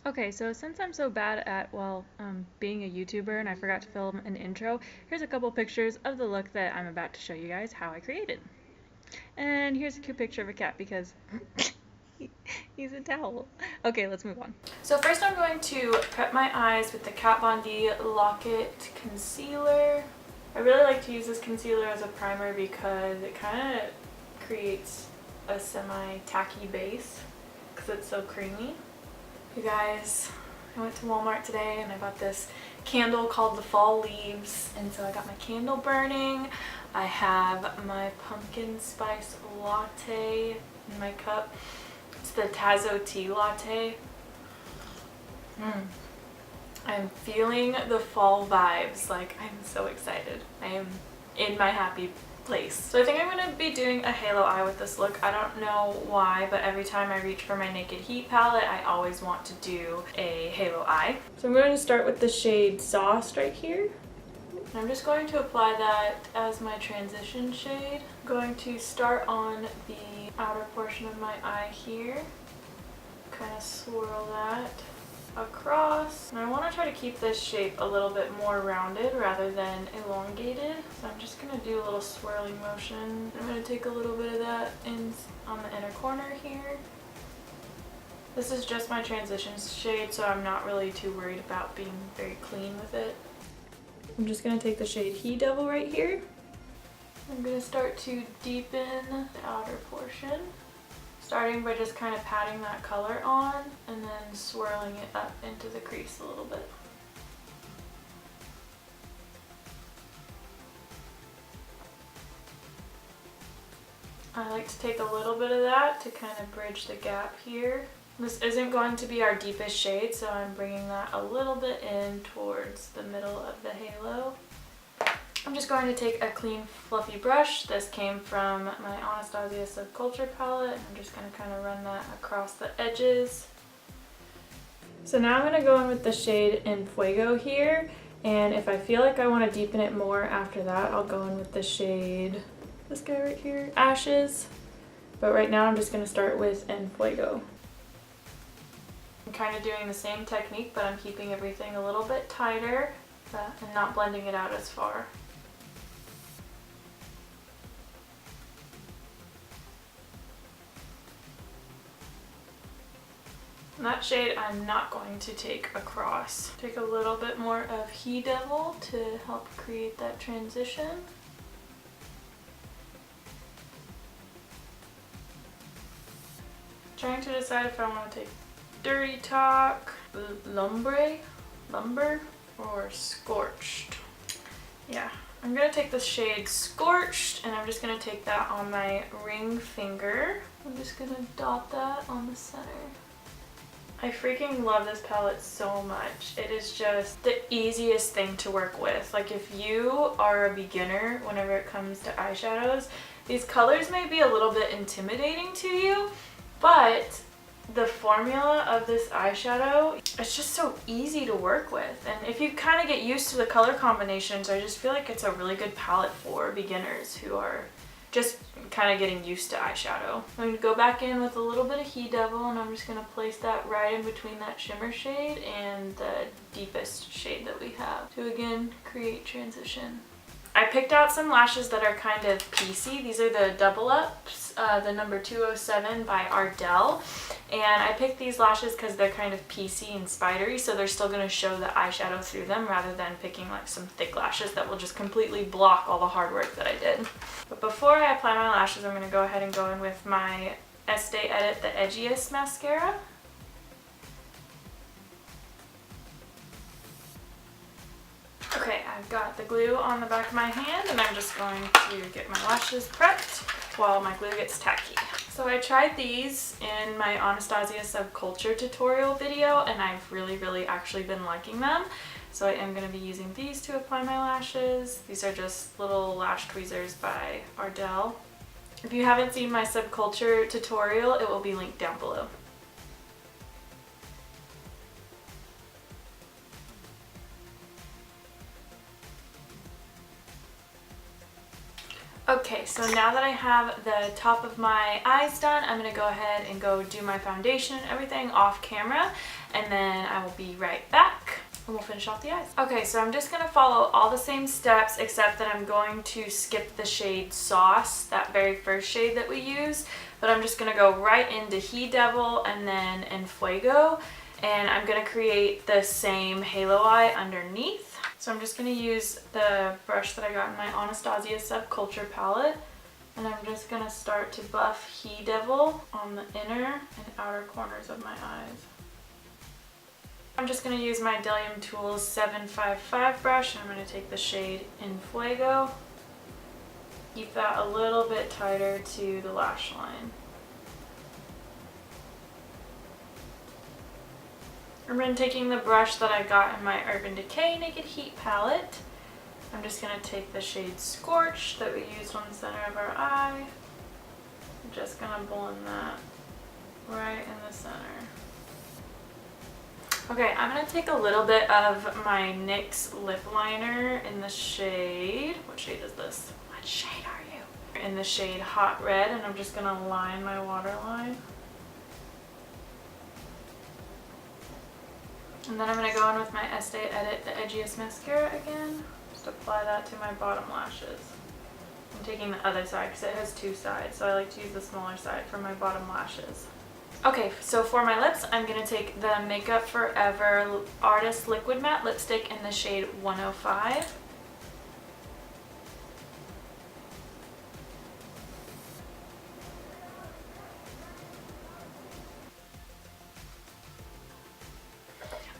Okay, so since I'm so bad at, being a YouTuber and I forgot to film an intro, here's a couple pictures of the look that I'm about to show you guys how I created. And here's a cute picture of a cat because he's a towel. Okay, let's move on. So first I'm going to prep my eyes with the Kat Von D Lock-It Concealer. I really like to use this concealer as a primer because it kind of creates a semi-tacky base because it's so creamy. You guys, I went to Walmart today and I bought this candle called the Fall Leaves, and so I got my candle burning. I have my pumpkin spice latte in my cup. It's the Tazo tea latte. I'm feeling the fall vibes. Like, I'm so excited. I am in my happy place. So I think I'm going to be doing a halo eye with this look. I don't know why, but every time I reach for my Naked Heat palette, I always want to do a halo eye. So I'm going to start with the shade Sauce right here. I'm just going to apply that as my transition shade. I'm going to start on the outer portion of my eye here. Kind of swirl that across. And I want to try to keep this shape a little bit more rounded rather than elongated. So I'm just going to do a little swirling motion. I'm going to take a little bit of that in on the inner corner here. This is just my transition shade, so I'm not really too worried about being very clean with it. I'm just going to take the shade He Devil right here. I'm going to start to deepen the outer portion, starting by just kind of patting that color on and then swirling it up into the crease a little bit. I like to take a little bit of that to kind of bridge the gap here. This isn't going to be our deepest shade, so I'm bringing that a little bit in towards the middle of the halo. I'm just going to take a clean fluffy brush. This came from my Anastasia Subculture palette. I'm just going to kind of run that across the edges. So now I'm going to go in with the shade En Fuego here, and if I feel like I want to deepen it more after that, I'll go in with the shade, this guy right here, Ashes. But right now I'm just going to start with En Fuego. I'm kind of doing the same technique, but I'm keeping everything a little bit tighter and not blending it out as far. And that shade I'm not going to take across. Take a little bit more of He Devil to help create that transition. Trying to decide if I want to take Dirty Talk, Lumber, or Scorched. Yeah, I'm going to take the shade Scorched, and I'm just going to take that on my ring finger. I'm just going to dot that on the center. I freaking love this palette so much. It is just the easiest thing to work with. Like, if you are a beginner whenever it comes to eyeshadows, these colors may be a little bit intimidating to you, but the formula of this eyeshadow, it's just so easy to work with. And if you kind of get used to the color combinations, I just feel like it's a really good palette for beginners who are just kind of getting used to eyeshadow. I'm going to go back in with a little bit of He Devil, and I'm just going to place that right in between that shimmer shade and the deepest shade that we have to again create transition. I picked out some lashes that are kind of piecey. These are the Double Ups, the number 207 by Ardell. And I picked these lashes because they're kind of piecey and spidery, so they're still going to show the eyeshadow through them rather than picking like some thick lashes that will just completely block all the hard work that I did. But before I apply my lashes, I'm going to go ahead and go in with my Estee Edit the Edgiest mascara. Okay, I've got the glue on the back of my hand, and I'm just going to get my lashes prepped while my glue gets tacky. So I tried these in my Anastasia Subculture tutorial video, and I've really actually been liking them. So I am going to be using these to apply my lashes. These are just little lash tweezers by Ardell. If you haven't seen my Subculture tutorial, it will be linked down below. Okay, so now that I have the top of my eyes done, I'm going to go ahead and go do my foundation and everything off camera, and then I will be right back and we'll finish off the eyes. Okay, so I'm just going to follow all the same steps except that I'm going to skip the shade Sauce, that very first shade that we used, but I'm just going to go right into He Devil and then in Fuego, and I'm going to create the same halo eye underneath. So I'm just going to use the brush that I got in my Anastasia Subculture palette, and I'm just going to start to buff He Devil on the inner and outer corners of my eyes. I'm just going to use my bdellium Tools 755 brush, and I'm going to take the shade in Fuego. Keep that a little bit tighter to the lash line. And then taking the brush that I got in my Urban Decay Naked Heat palette, I'm just going to take the shade Scorch that we used on the center of our eye. I'm just going to blend that right in the center. Okay, I'm going to take a little bit of my NYX lip liner in the shade, what shade is this? What shade are you? In the shade Hot Red, and I'm just going to line my waterline. And then I'm going to go in with my Estee Edit the Edgiest mascara again. Just apply that to my bottom lashes. I'm taking the other side because it has two sides, so I like to use the smaller side for my bottom lashes. Okay, so for my lips, I'm going to take the Makeup Forever Artist Liquid Matte Lipstick in the shade 105.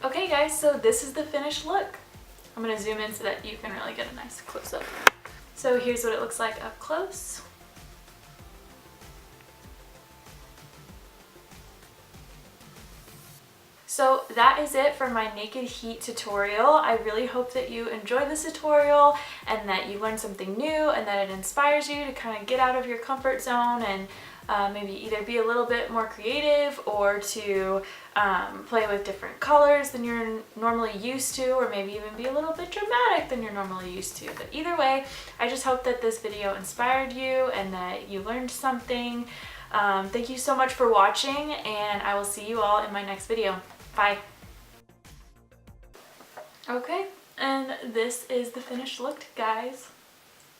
Okay guys, so this is the finished look. I'm going to zoom in so that you can really get a nice close-up. So here's what it looks like up close. So that is it for my Naked Heat tutorial. I really hope that you enjoyed this tutorial and that you learned something new and that it inspires you to kind of get out of your comfort zone and maybe either be a little bit more creative or to play with different colors than you're normally used to, or maybe even be a little bit dramatic than you're normally used to. But either way, I just hope that this video inspired you and that you learned something. Thank you so much for watching, and I will see you all in my next video. Bye. Okay, and this is the finished look, guys.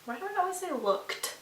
Why do I always say looked?